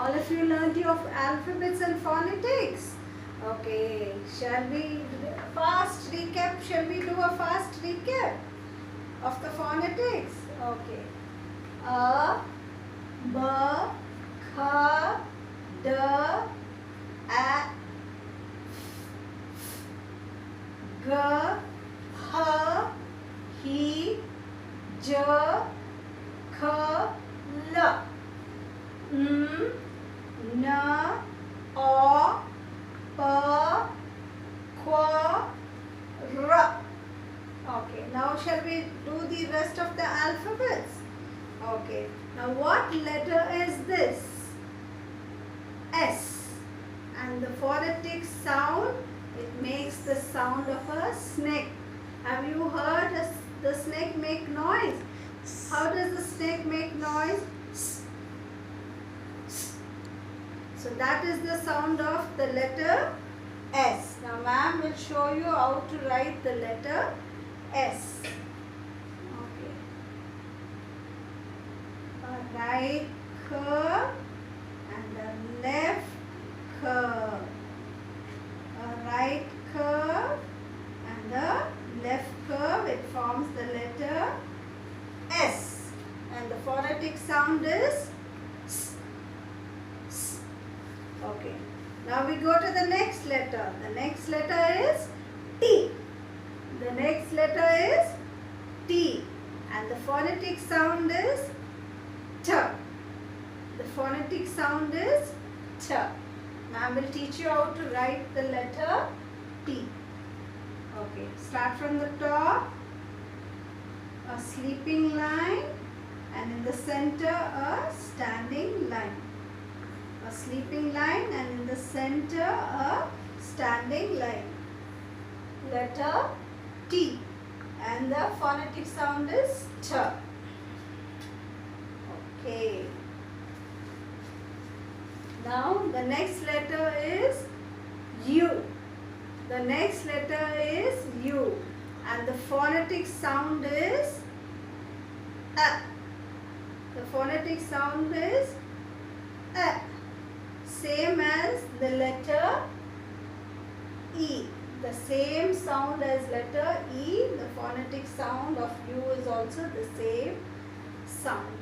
All of you learned your alphabets and phonetics. Okay, shall we fast recap? Shall we do a fast recap of the phonetics? Okay. A, B, K, D, A, G, H, He, J, K, L. N, O, P, Q, R. Okay, now shall we do the rest of the alphabets? Okay, now what letter is this? S. And the phonetic sound, it makes the sound of a snake. Have you heard the snake make noise? How does the snake make noise? So that is the sound of the letter S. Now ma'am will show you how to write the letter S. Okay. A right curve and a left curve. A right curve and a left curve. It forms the letter S. And the phonetic sound is S. S. Okay. Now we go to the next letter. The next letter is T. The next letter is T. And the phonetic sound is T. The phonetic sound is T. Ma'am will teach you how to write the letter T. Okay. Start from the top. A sleeping line. And in the center a standing line. A sleeping line and in the center a standing line. Letter T and the phonetic sound is T. Okay. Now the next letter is U. The next letter is U and the phonetic sound is A. The phonetic sound is A. Same as the letter E. The same sound as letter E. The phonetic sound of U is also the same sound.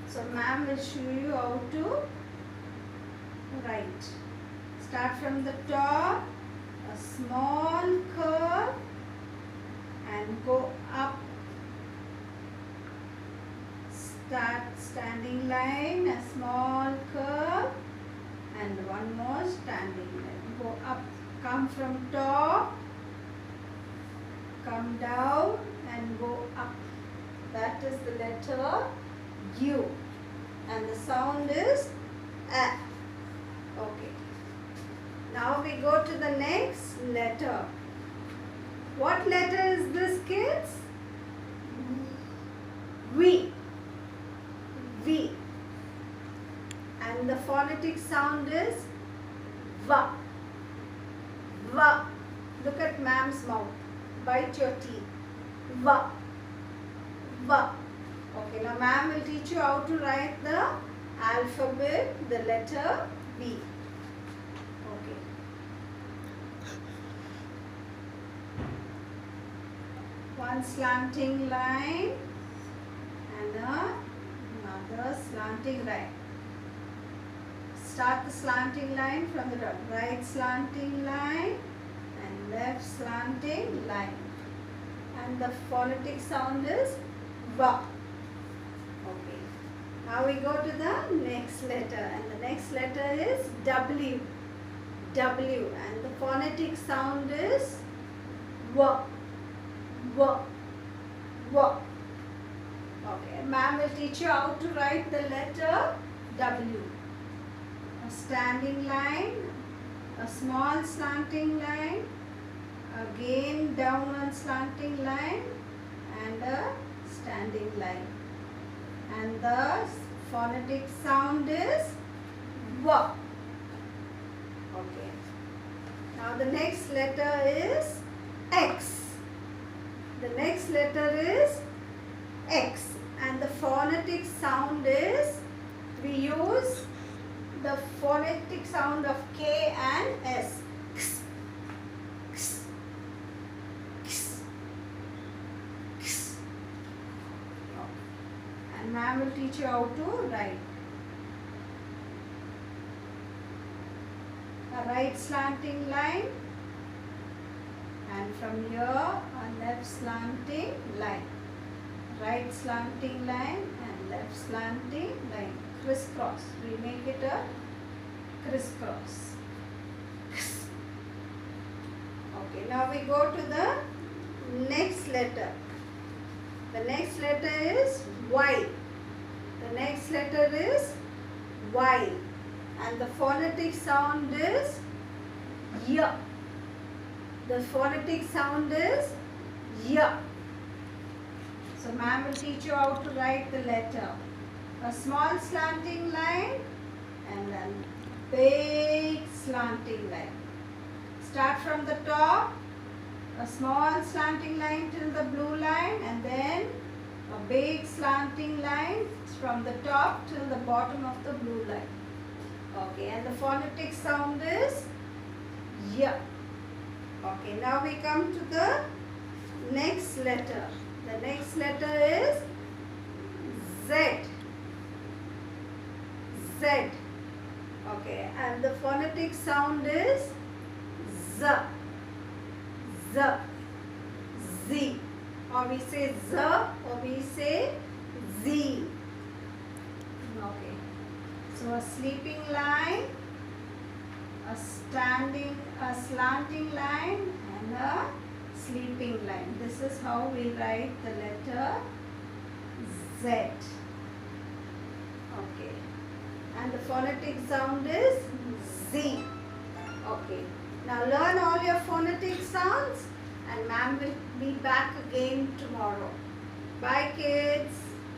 So ma'am will show you how to write. Start from the top. A small curve and go up. Start standing line. A small curve. And one more standing line. Go up, come from top, come down and go up. That is the letter U. And the sound is A. Okay. Now we go to the next letter. What letter is this, kids? V. V. And the phonetic sound is Va. Va. Look at ma'am's mouth. Bite your teeth. Va. Va. Okay, now ma'am will teach you how to write the alphabet, the letter V. Okay. One slanting line and another slanting line. Start the slanting line from the top. Right slanting line and left slanting line. And the phonetic sound is Va. Okay. Now we go to the next letter. And the next letter is W. W. And the phonetic sound is Va. Va. Va. Okay. Ma'am will teach you how to write the letter W. A standing line, a small slanting line, again downward slanting line and a standing line. And the phonetic sound is Va. Okay. Now the next letter is X. The next letter is X and the phonetic sound is, we use the phonetic sound of K and S. And ma'am will teach you how to write. A right slanting line, and from here a left slanting line. Right slanting line and left slanting line. Crisscross. We make it a crisscross. Okay, now we go to the next letter. The next letter is Y. The next letter is Y. And the phonetic sound is Y. The phonetic sound is Y. So ma'am will teach you how to write the letter. A small slanting line and then big slanting line. Start from the top, a small slanting line till the blue line, and then a big slanting line from the top till the bottom of the blue line. Okay, and the phonetic sound is Y. Okay, now we come to the next letter. The next letter is Z. Z. Okay, and the phonetic sound is Z. Z. Z. Or we say Z or we say Z. Okay. So a sleeping line, a slanting line and a sleeping line. This is how we write the letter Z. Okay. And the phonetic sound is Z. Okay. Now learn all your phonetic sounds and ma'am will be back again tomorrow. Bye kids.